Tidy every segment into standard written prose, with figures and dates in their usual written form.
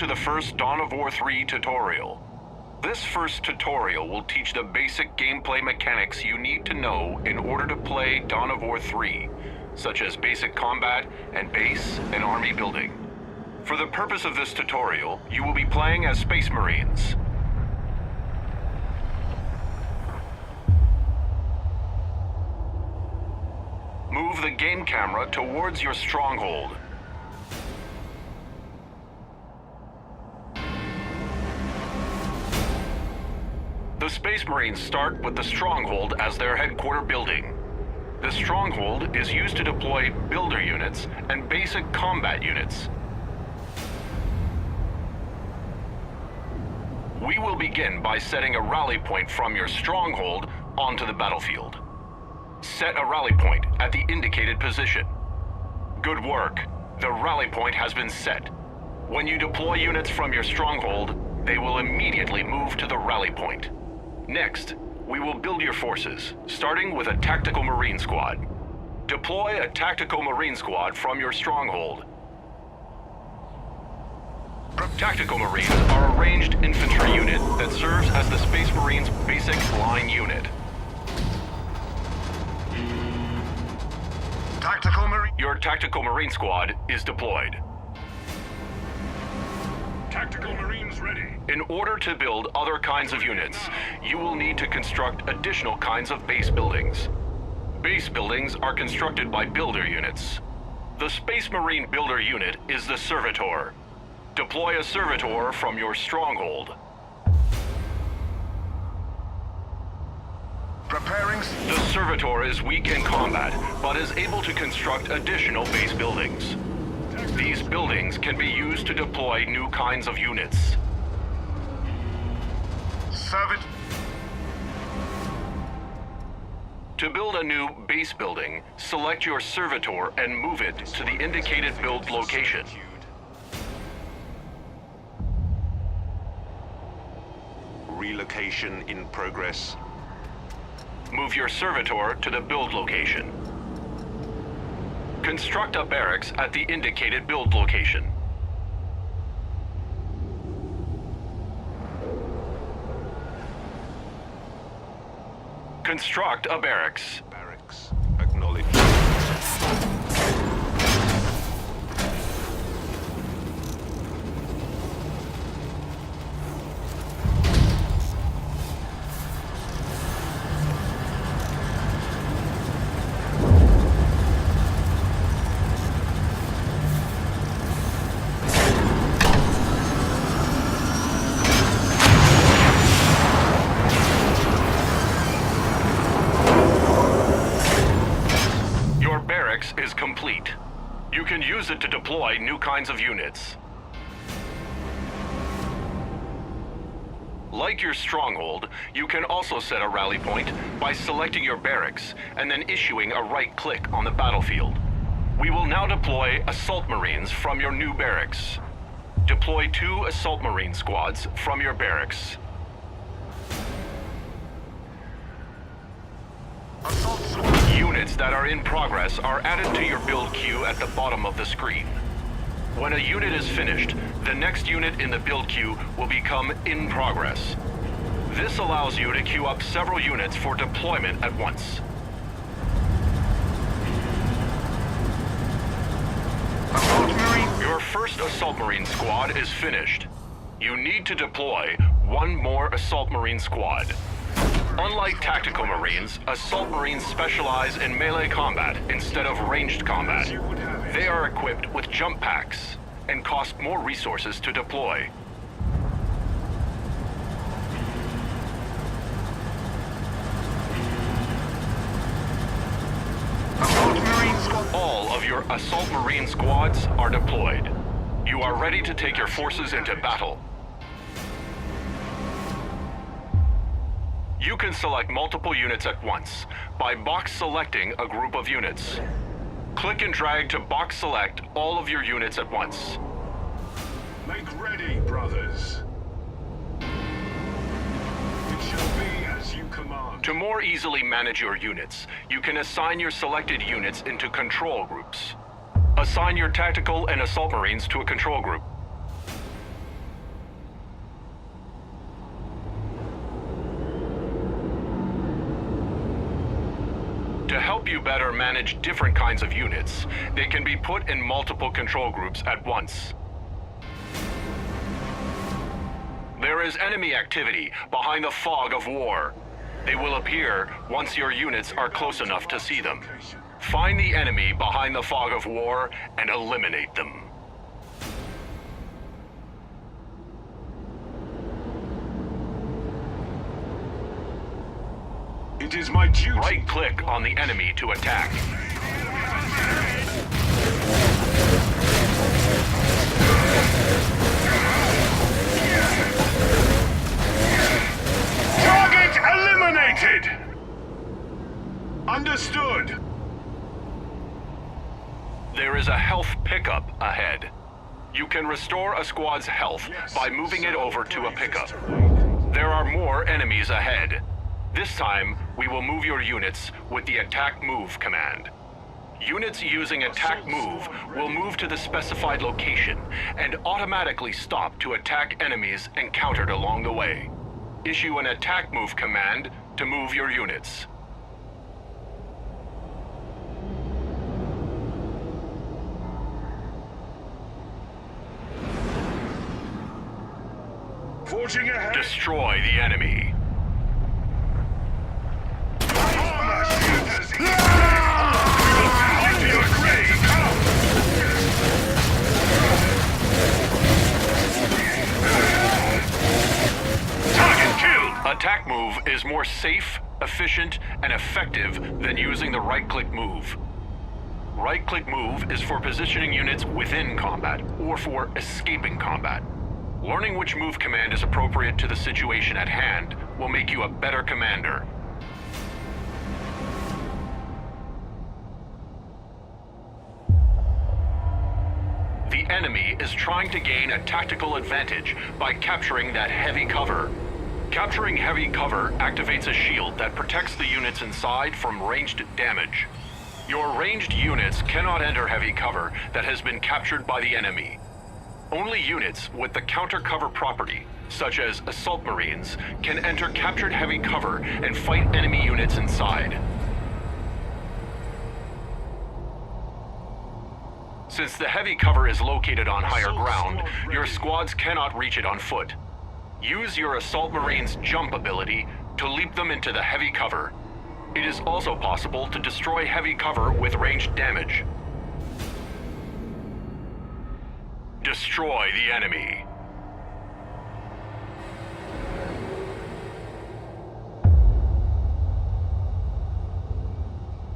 to the first Dawn of War 3 tutorial. This first tutorial will teach the basic gameplay mechanics you need to know in order to play Dawn of War 3, such as basic combat and base and army building. For the purpose of this tutorial, you will be playing as Space Marines. Move the game camera towards your stronghold. The Space Marines start with the stronghold as their headquarters building. The stronghold is used to deploy builder units and basic combat units. We will begin by setting a rally point from your stronghold onto the battlefield. Set a rally point at the indicated position. Good work. The rally point has been set. When you deploy units from your stronghold, they will immediately move to the rally point. Next, we will build your forces, starting with a tactical marine squad. Deploy a tactical marine squad from your stronghold. Tactical Marines are a ranged infantry unit that serves as the Space Marines' basic line unit. Your Tactical Marine Squad is deployed. Tactical Marines ready. In order to build other kinds of units, you will need to construct additional kinds of base buildings. Base buildings are constructed by builder units. The Space Marine builder unit is the Servitor. Deploy a Servitor from your stronghold. The Servitor is weak in combat, but is able to construct additional base buildings. These buildings can be used to deploy new kinds of units. To build a new base building, select your Servitor and move it to the indicated build location. Relocation in progress. Move your Servitor to the build location. Construct a barracks at the indicated build location. Construct a barracks. Barracks. Acknowledged. Is complete. You can use it to deploy new kinds of units. Like your stronghold, you can also set a rally point by selecting your barracks and then issuing a right-click on the battlefield. We will now deploy Assault Marines from your new barracks. Deploy 2 Assault Marine squads from your barracks. Units that are in progress are added to your build queue at the bottom of the screen. When a unit is finished, the next unit in the build queue will become in progress. This allows you to queue up several units for deployment at once. Your first Assault Marine squad is finished. You need to deploy 1 more Assault Marine squad. Unlike Tactical Marines, Assault Marines specialize in melee combat instead of ranged combat. They are equipped with jump packs and cost more resources to deploy. All of your Assault Marine squads are deployed. You are ready to take your forces into battle. You can select multiple units at once by box selecting a group of units. Click and drag to box select all of your units at once. Make ready, brothers. It shall be as you command. To more easily manage your units, you can assign your selected units into control groups. Assign your Tactical and Assault Marines to a control group. help you better manage different kinds of units, they can be put in multiple control groups at once. There is enemy activity behind the fog of war. They will appear once your units are close enough to see them. Find the enemy behind the fog of war and eliminate them. It is my duty. Right-click on the enemy to attack. Target eliminated! Understood. There is a health pickup ahead. You can restore a squad's health by moving it over to a pickup. There are more enemies ahead. This time, we will move your units with the attack move command. Units using attack move will move to the specified location and automatically stop to attack enemies encountered along the way. Issue an attack move command to move your units. Forging ahead. Destroy the enemy. Armor shooters. Onto your grave. Target killed. Attack move is more safe, efficient, and effective than using the right-click move. Right-click move is for positioning units within combat or for escaping combat. Learning which move command is appropriate to the situation at hand will make you a better commander. The enemy is trying to gain a tactical advantage by capturing that heavy cover. Capturing heavy cover activates a shield that protects the units inside from ranged damage. Your ranged units cannot enter heavy cover that has been captured by the enemy. Only units with the counter cover property, such as assault marines, can enter captured heavy cover and fight enemy units inside. Since the heavy cover is located on higher ground, your squads cannot reach it on foot. Use your assault marines' jump ability to leap them into the heavy cover. It is also possible to destroy heavy cover with ranged damage. Destroy the enemy.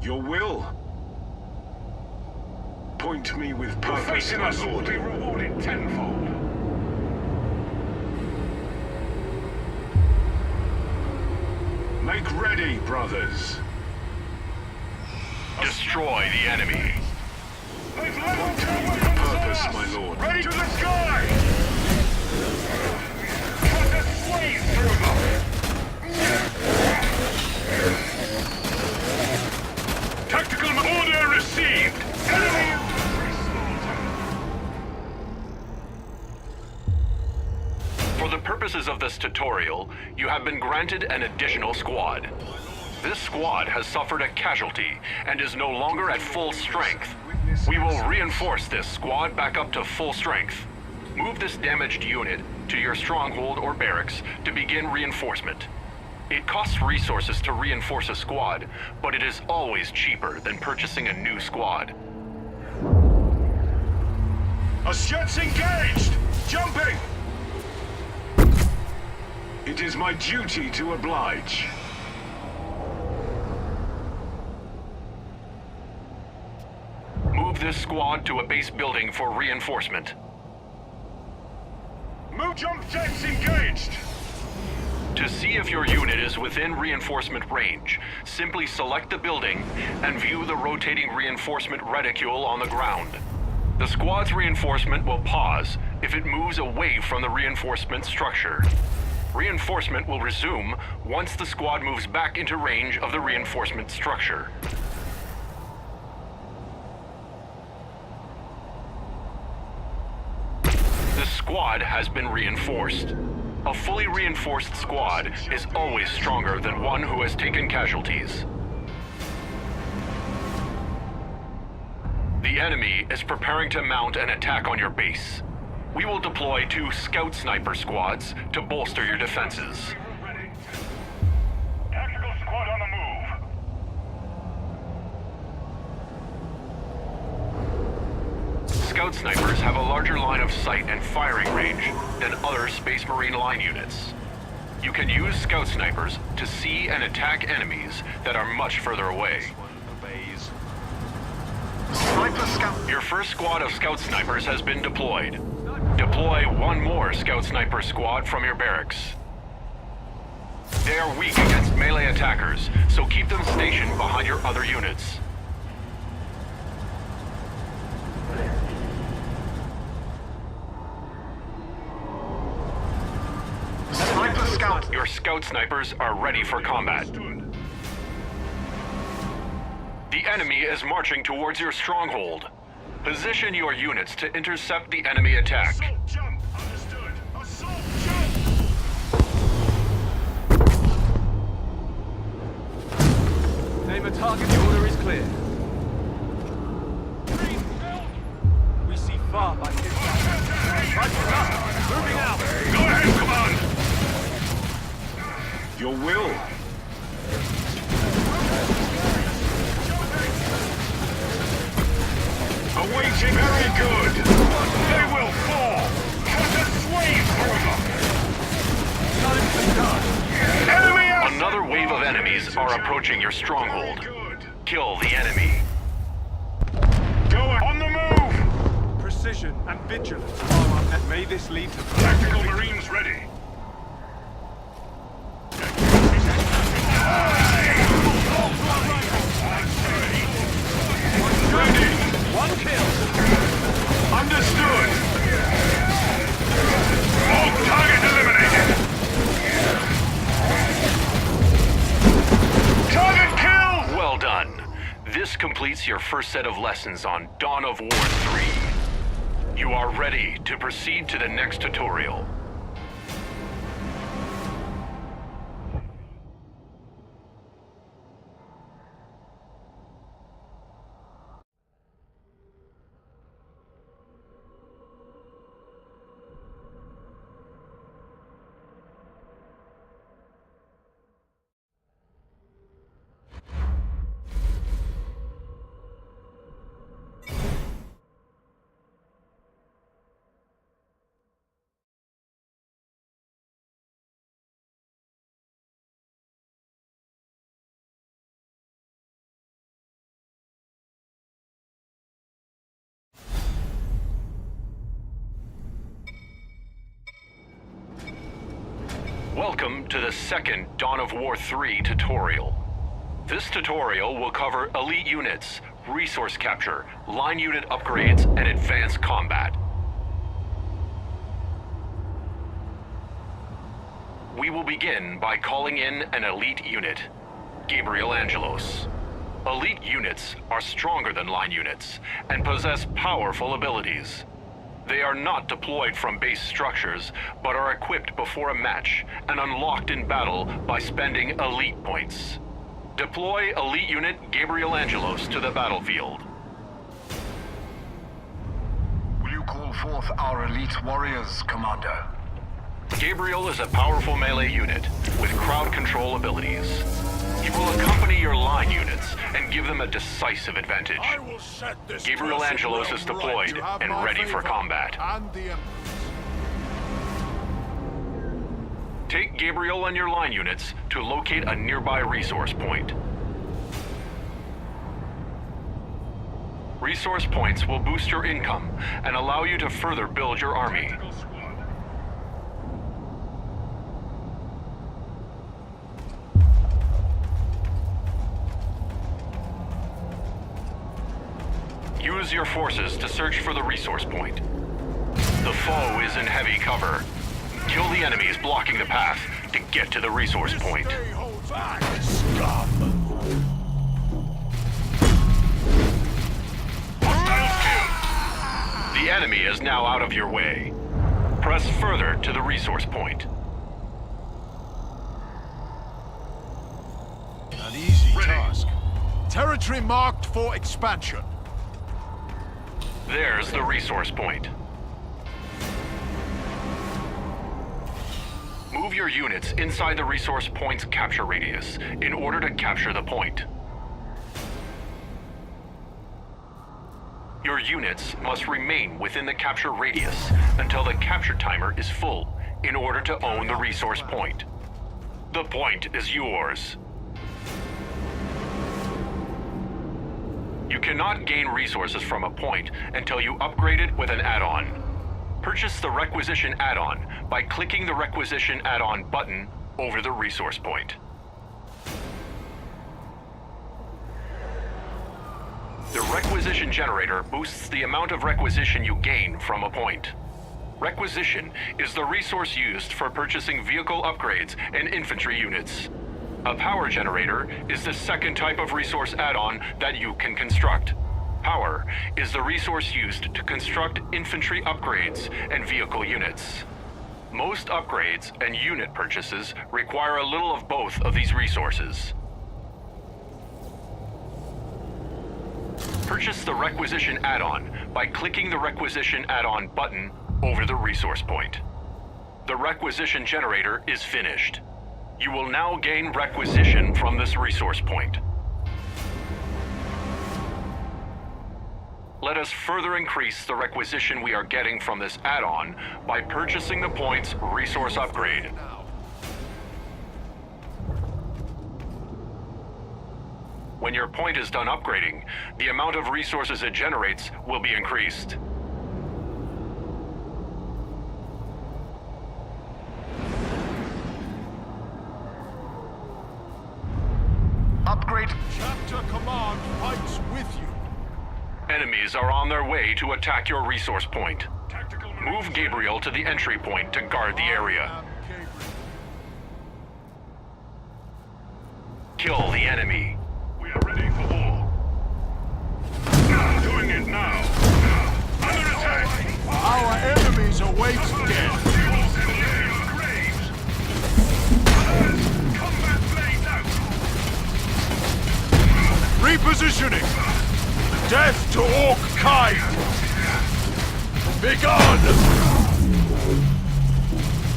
Your will. Point me with purpose, my lord. Will be rewarded tenfold. Make ready, brothers. Destroy the enemy. Point me with purpose, my lord. Ready to the sky! Cut a swathe through them! Tactical order received! Enemy! For the purposes of this tutorial, you have been granted an additional squad. This squad has suffered a casualty and is no longer at full strength. We will reinforce this squad back up to full strength. Move this damaged unit to your stronghold or barracks to begin reinforcement. It costs resources to reinforce a squad, but it is always cheaper than purchasing a new squad. A jets engaged! Jumping! It is my duty to oblige. Move this squad to a base building for reinforcement. Move jump jets engaged! To see if your unit is within reinforcement range, simply select the building and view the rotating reinforcement reticule on the ground. The squad's reinforcement will pause if it moves away from the reinforcement structure. Reinforcement will resume once the squad moves back into range of the reinforcement structure. The squad has been reinforced. A fully reinforced squad is always stronger than one who has taken casualties. The enemy is preparing to mount an attack on your base. We will deploy 2 scout sniper squads to bolster your defenses. Ready. Tactical squad on the move. Scout snipers have a larger line of sight and firing range than other Space Marine line units. You can use scout snipers to see and attack enemies that are much further away. Obeys. Sniper scout. Your first squad of scout snipers has been deployed. Deploy 1 more scout sniper squad from your barracks. They are weak against melee attackers, so keep them stationed behind your other units. Sniper scout. Your scout snipers are ready for combat. The enemy is marching towards your stronghold. Position your units to intercept the enemy attack. Assault jump. Understood. Assault jump. Name a target, the order is clear. We see far by his Right up! Moving out! Go ahead, command. Your will. Awaiting. Very good. They will fall. Cut a swathe through them. Enemy out. Another wave of enemies are approaching your stronghold. Good. Kill the enemy. Go on the move. Precision and vigilance are and may this lead to Tactical Marines ready. Ready. one kill. Understood. All target eliminated. Target killed. Well done. This completes your first set of lessons on Dawn of War 3. You are ready to proceed to the next tutorial. Welcome to the second Dawn of War 3 tutorial. This tutorial will cover elite units, resource capture, line unit upgrades, and advanced combat. We will begin by calling in an elite unit, Gabriel Angelos. Elite units are stronger than line units and possess powerful abilities. They are not deployed from base structures, but are equipped before a match and unlocked in battle by spending elite points. Deploy elite unit Gabriel Angelos to the battlefield. Will you call forth our elite warriors, Commander? Gabriel is a powerful melee unit with crowd control abilities. He will accompany your line units and give them a decisive advantage. Gabriel Angelos is deployed and ready for combat. Take Gabriel and your line units to locate a nearby resource point. Resource points will boost your income and allow you to further build your army. Use your forces to search for the resource point. The foe is in heavy cover. Kill the enemies blocking the path to get to the resource point. The enemy is now out of your way. Press further to the resource point. An easy task. Territory marked for expansion. There's the resource point. Move your units inside the resource point's capture radius in order to capture the point. Your units must remain within the capture radius until the capture timer is full in order to own the resource point. The point is yours. You cannot gain resources from a point until you upgrade it with an add-on. Purchase the requisition add-on by clicking the requisition add-on button over the resource point. The requisition generator boosts the amount of requisition you gain from a point. Requisition is the resource used for purchasing vehicle upgrades and infantry units. A power generator is the second type of resource add-on that you can construct. Power is the resource used to construct infantry upgrades and vehicle units. Most upgrades and unit purchases require a little of both of these resources. Purchase the requisition add-on by clicking the requisition add-on button over the resource point. The requisition generator is finished. You will now gain requisition from this resource point. Let us further increase the requisition we are getting from this add-on by purchasing the point's resource upgrade. When your point is done upgrading, the amount of resources it generates will be increased. Upgrade. Chapter Command fights with you. Enemies are on their way to attack your resource point. Tactical Move Gabriel to the entry point to guard the area. Kill the enemy. We are ready for war. Doing it now. Under attack. Our enemies await death. Combat blades out. Repositioning. Death to Orc kind. Begone.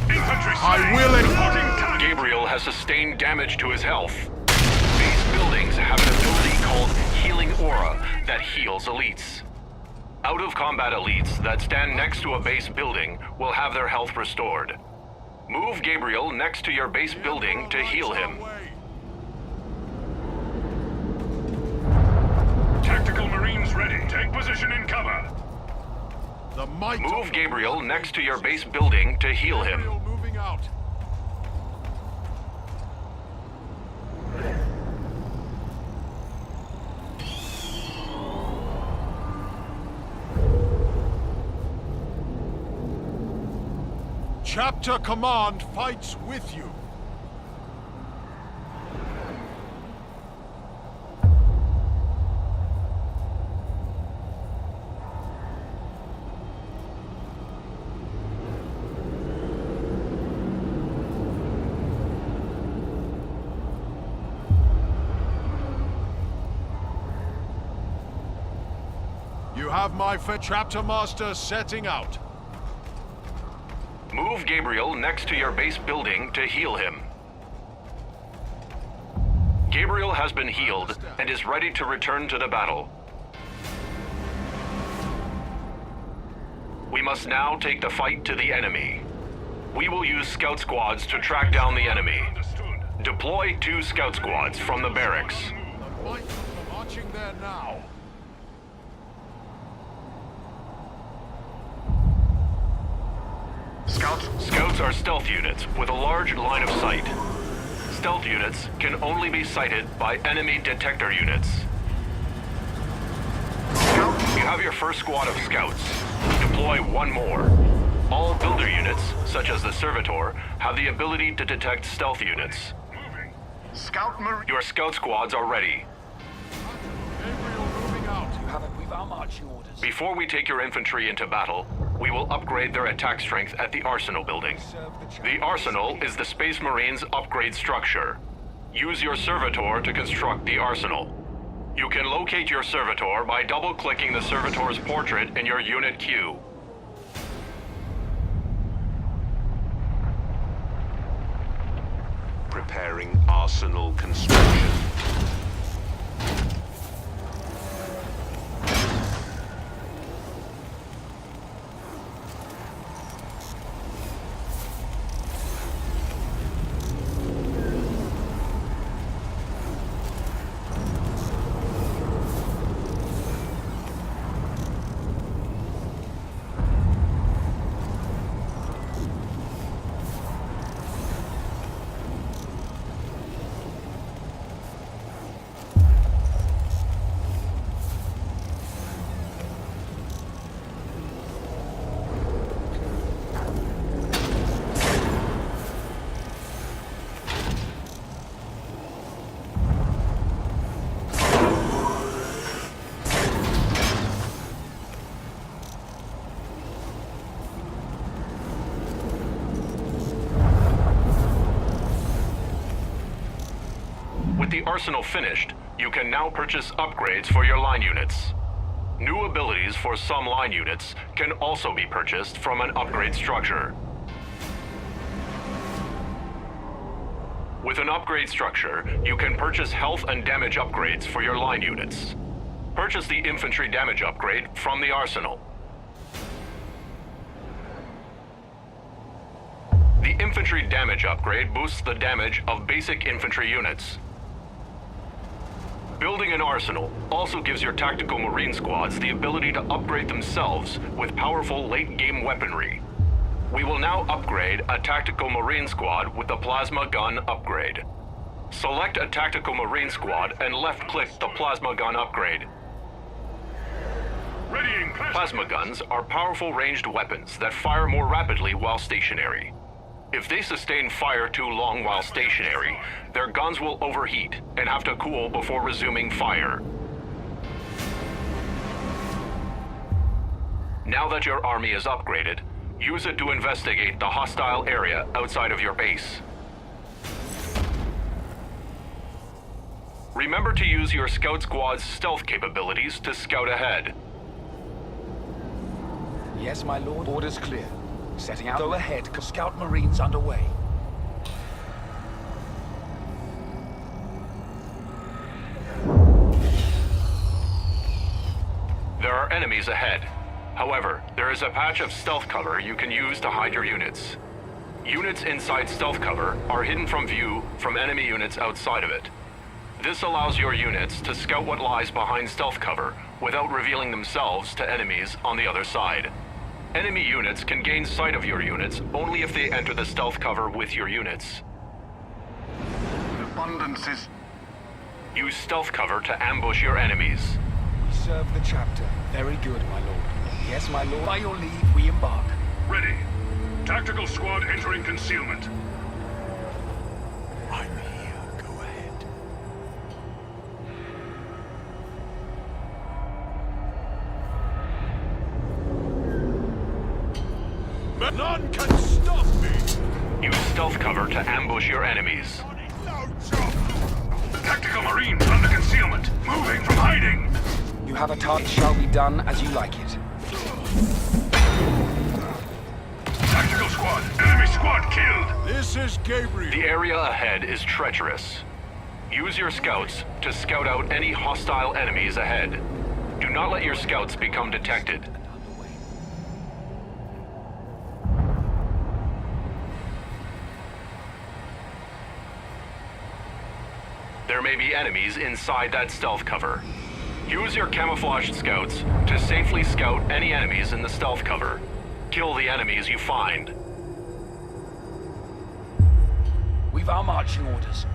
Infantry. I will reporting. Gabriel has sustained damage to his health. Base buildings have an ability called Healing Aura that heals elites. Out-of-combat elites that stand next to a base building will have their health restored. Move Gabriel next to your base building to heal him. Tactical Marines ready. Take position in cover. The might. Move Gabriel next to your base building to heal him. Moving out. Chapter Command fights with you. You have my Chapter Master setting out. Move Gabriel next to your base building to heal him. Gabriel has been healed and is ready to return to the battle. We must now take the fight to the enemy. We will use scout squads to track down the enemy. Deploy 2 scout squads from the barracks. The might of the marching there now. Scouts are stealth units with a large line of sight. Stealth units can only be sighted by enemy detector units. You have your first squad of scouts. Deploy 1 more. All builder units, such as the Servitor, have the ability to detect stealth units. Scout Marine. Your scout squads are ready. Gabriel moving out. You have it with our marching orders. Before we take your infantry into battle, we will upgrade their attack strength at the Arsenal building. The Arsenal is the Space Marines' upgrade structure. Use your Servitor to construct the Arsenal. You can locate your servitor by double-clicking the servitor's portrait in your unit queue. Preparing arsenal construction. With the arsenal finished, you can now purchase upgrades for your line units. New abilities for some line units can also be purchased from an upgrade structure. With an upgrade structure, you can purchase health and damage upgrades for your line units. Purchase the infantry damage upgrade from the arsenal. The infantry damage upgrade boosts the damage of basic infantry units. Building an arsenal also gives your tactical marine squads the ability to upgrade themselves with powerful late-game weaponry. We will now upgrade a tactical marine squad with the plasma gun upgrade. Select a tactical marine squad and left-click the plasma gun upgrade. Readying Plasma guns are powerful ranged weapons that fire more rapidly while stationary. If they sustain fire too long while stationary, their guns will overheat and have to cool before resuming fire. Now that your army is upgraded, use it to investigate the hostile area outside of your base. Remember to use your scout squad's stealth capabilities to scout ahead. Yes, my lord. Orders clear. Setting out. Go ahead. Scout Marines underway. There are enemies ahead. However, there is a patch of stealth cover you can use to hide your units. Units inside stealth cover are hidden from view from enemy units outside of it. This allows your units to scout what lies behind stealth cover without revealing themselves to enemies on the other side. Enemy units can gain sight of your units only if they enter the stealth cover with your units. Abundance is... Use stealth cover to ambush your enemies. We serve the chapter. Very good, my lord. Yes, my lord. By your leave, we embark. ready. Tactical squad entering concealment. I'm here. Go ahead. None can stop me! Use stealth cover to ambush your enemies. Tactical Marines under concealment. Moving from hiding. You have a task. Shall be done as you like it. Tactical squad. Enemy squad killed. This is Gabriel. The area ahead is treacherous. Use your scouts to scout out any hostile enemies ahead. Do not let your scouts become detected. There may be enemies inside that stealth cover. Use your camouflaged scouts to safely scout any enemies in the stealth cover. Kill the enemies you find. We've our marching orders.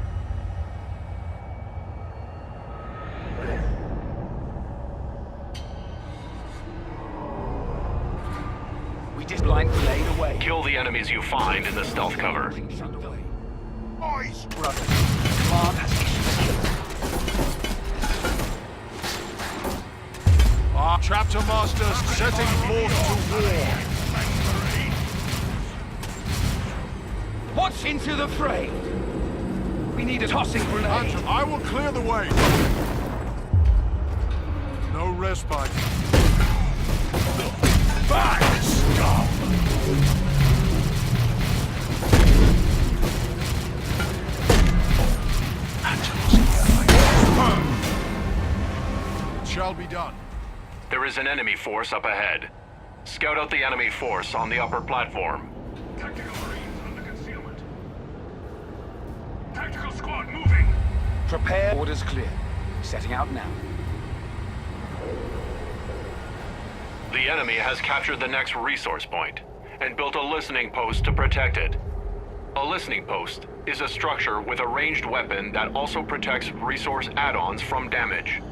We just blind grenade away. Kill the enemies you find in the stealth cover. Underway. Eyes. Brother, command has issued. Our chapter masters setting forth to war. What's into the fray? We need a tossing grenade. I will clear the way. fire spike. Back! Stop! It shall be done. There is an enemy force up ahead. Scout out the enemy force on the upper platform. Tactical Marines under concealment. Tactical squad moving. Prepare. Orders clear. Setting out now. The enemy has captured the next resource point and built a listening post to protect it. A listening post is a structure with a ranged weapon that also protects resource add-ons from damage.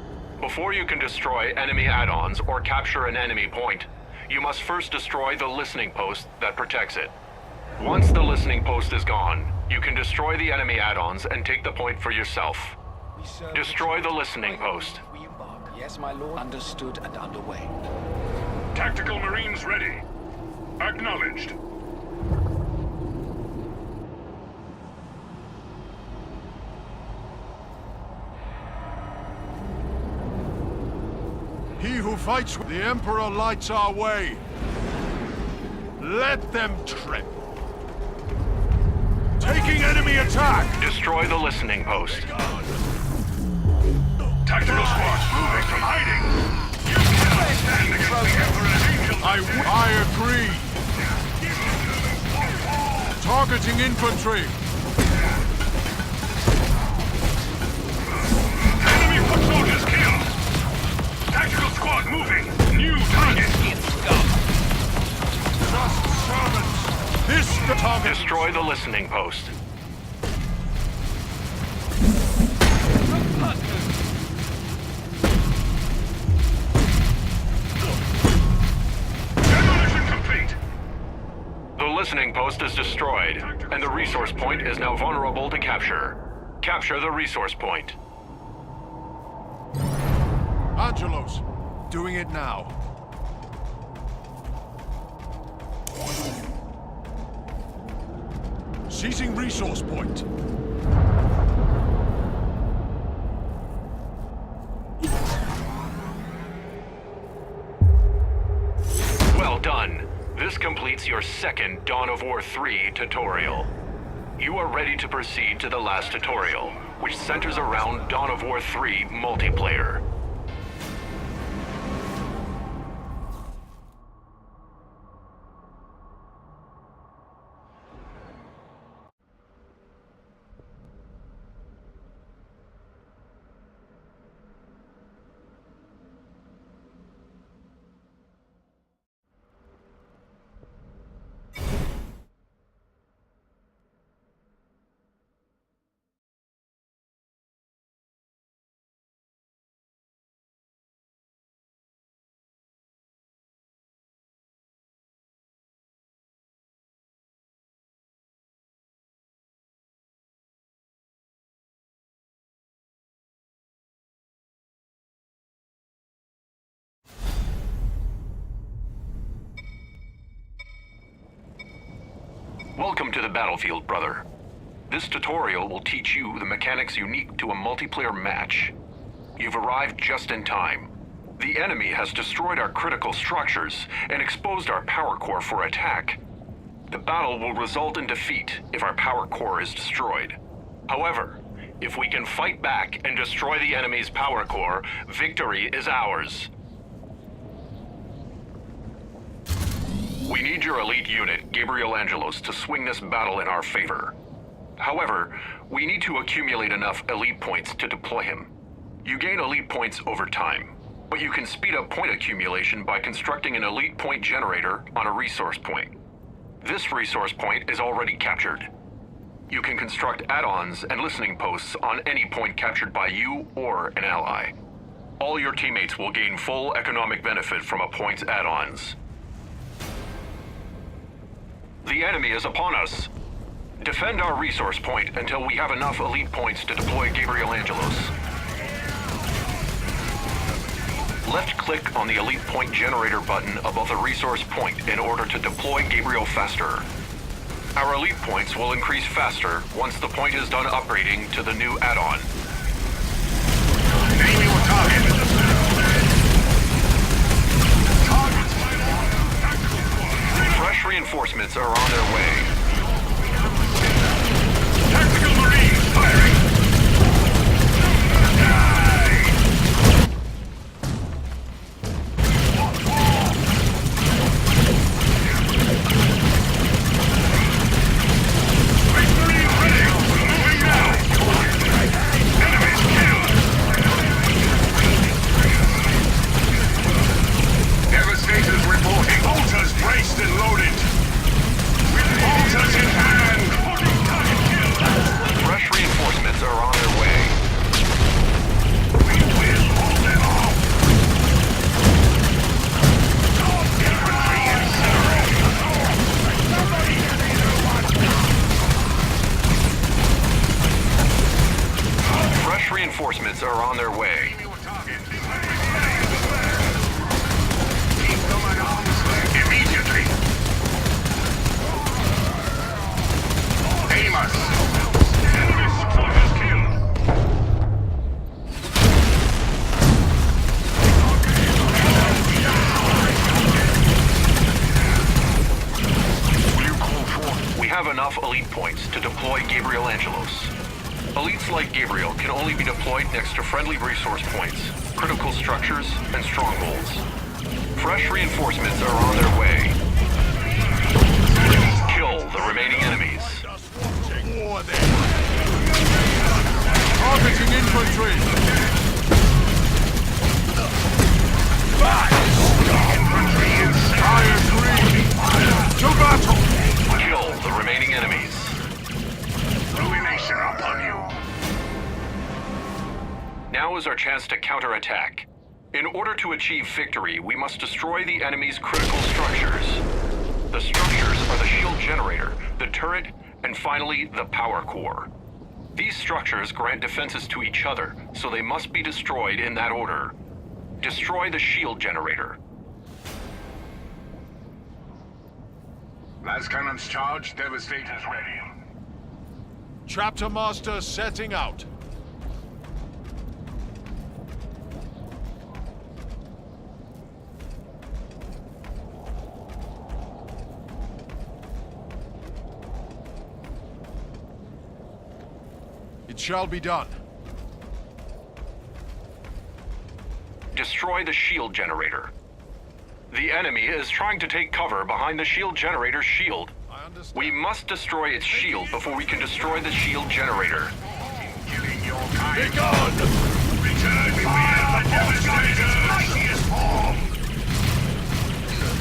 Before you can destroy enemy add-ons or capture an enemy point, you must first destroy the listening post that protects it. Once the listening post is gone, you can destroy the enemy add-ons and take the point for yourself. Destroy the listening post. We embark. Yes, my lord. Understood and underway. Tactical Marines ready. Acknowledged. He who fights with the Emperor lights our way. Let them trip. Taking enemy attack! Destroy the listening post. Tactical squads moving from hiding. You cannot stand against the Emperor's angels. I agree. Targeting infantry. Enemy foot soldiers killed. Tactical squad moving. New target. Just servants. This the target. Destroy the listening post. Demolition complete. The listening post is destroyed, and the resource point is now vulnerable to capture. Capture the resource point. Angelos, doing it now. Seizing resource point. Well done. This completes your second Dawn of War 3 tutorial. You are ready to proceed to the last tutorial, which centers around Dawn of War 3 multiplayer. Welcome to the battlefield, brother. This tutorial will teach you the mechanics unique to a multiplayer match. You've arrived just in time. The enemy has destroyed our critical structures and exposed our power core for attack. The battle will result in defeat if our power core is destroyed. However, if we can fight back and destroy the enemy's power core, victory is ours. We need your elite unit, Gabriel Angelos, to swing this battle in our favor. However, we need to accumulate enough elite points to deploy him. You gain elite points over time, but you can speed up point accumulation by constructing an elite point generator on a resource point. This resource point is already captured. You can construct add-ons and listening posts on any point captured by you or an ally. All your teammates will gain full economic benefit from a point's add-ons. The enemy is upon us. Defend our resource point until we have enough elite points to deploy Gabriel Angelos. Left-click on the elite point generator button above the resource point in order to deploy Gabriel faster. Our elite points will increase faster once the point is done upgrading to the new add-on. Name your target. deploy Gabriel Angelos. Elites like Gabriel can only be deployed next to friendly resource points, critical structures, and strongholds. Fresh reinforcements are on their way. Kill the remaining enemies. Targeting infantry! I agree! To battle! Kill the remaining enemies. Ruination upon you! Now is our chance to counterattack. In order to achieve victory, we must destroy the enemy's critical structures. The structures are the shield generator, the turret, and finally, the power core. These structures grant defenses to each other, so they must be destroyed in that order. Destroy the shield generator. Las cannons charged, Devastators ready. Chapter Master setting out. It shall be done. Destroy the shield generator. The enemy is trying to take cover behind the shield generator's shield. I understand. We must destroy its shield before we can destroy the shield generator. Killing your kind. Be gone! Return fire! The Devastator's mightiest form!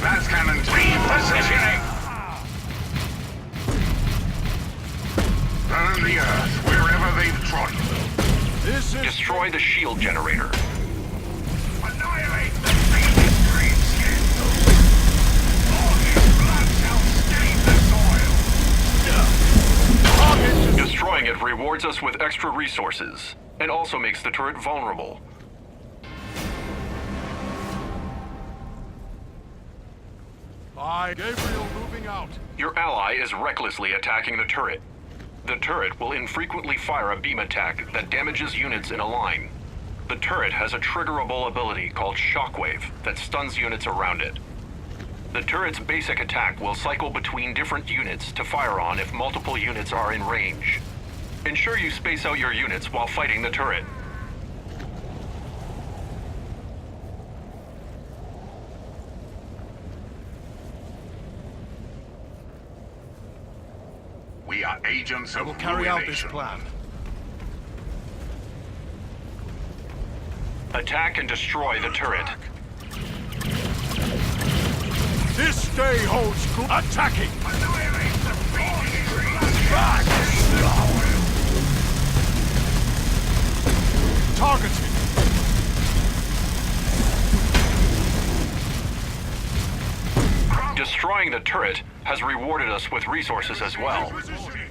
Las cannons repositioning! Burn the earth wherever they've trodden. This is... Destroy the shield generator. Annihilate the Phoenix greenskin! All his blood shall stain the soil! Destroying it rewards us with extra resources, and also makes the turret vulnerable. Gabriel moving out. Your ally is recklessly attacking the turret. The turret will infrequently fire a beam attack that damages units in a line. The turret has a triggerable ability called Shockwave that stuns units around it. The turret's basic attack will cycle between different units to fire on if multiple units are in range. Ensure you space out your units while fighting the turret. We are agents of carry out this plan. Attack and destroy the turret. This day holds good. Attacking! Annihilate the Back! Targeting! Destroying the turret has rewarded us with resources as well.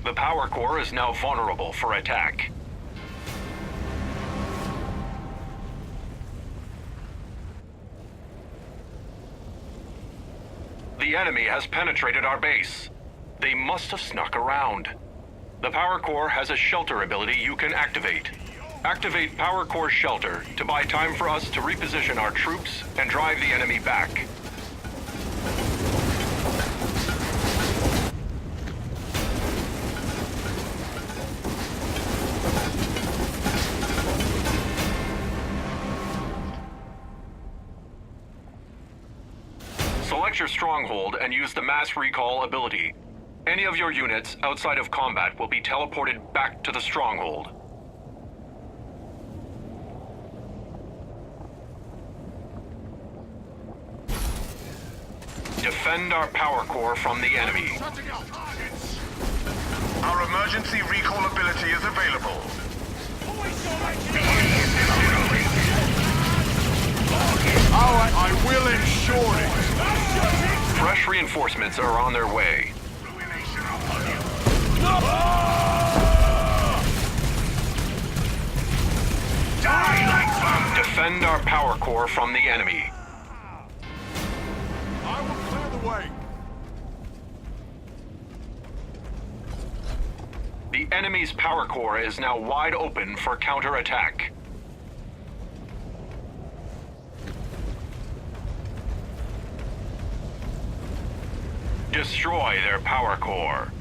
The power core is now vulnerable for attack. The enemy has penetrated our base. They must have snuck around. The power core has a shelter ability you can activate. Activate power core shelter to buy time for us to reposition our troops and drive the enemy back. Select your stronghold and use the mass recall ability. Any of your units outside of combat will be teleported back to the stronghold. Defend our power core from the enemy. Our emergency recall ability is available. I will ensure it. Fresh reinforcements are on their way. Defend our power core from the enemy. I will clear the way. The enemy's power core is now wide open for counterattack. Destroy their power core.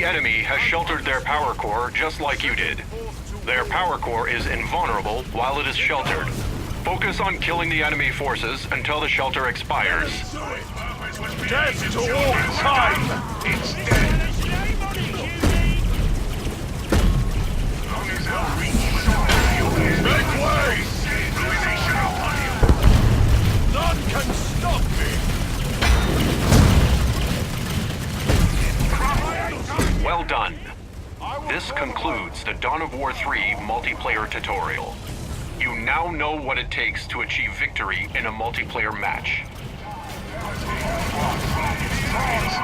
The enemy has sheltered their power core just like you did. Their power core is invulnerable while it is sheltered. Focus on killing the enemy forces until the shelter expires. Death to all time! It's dead! Make way! None can stop me! Well done. This concludes the Dawn of War 3 multiplayer tutorial. You now know what it takes to achieve victory in a multiplayer match. It's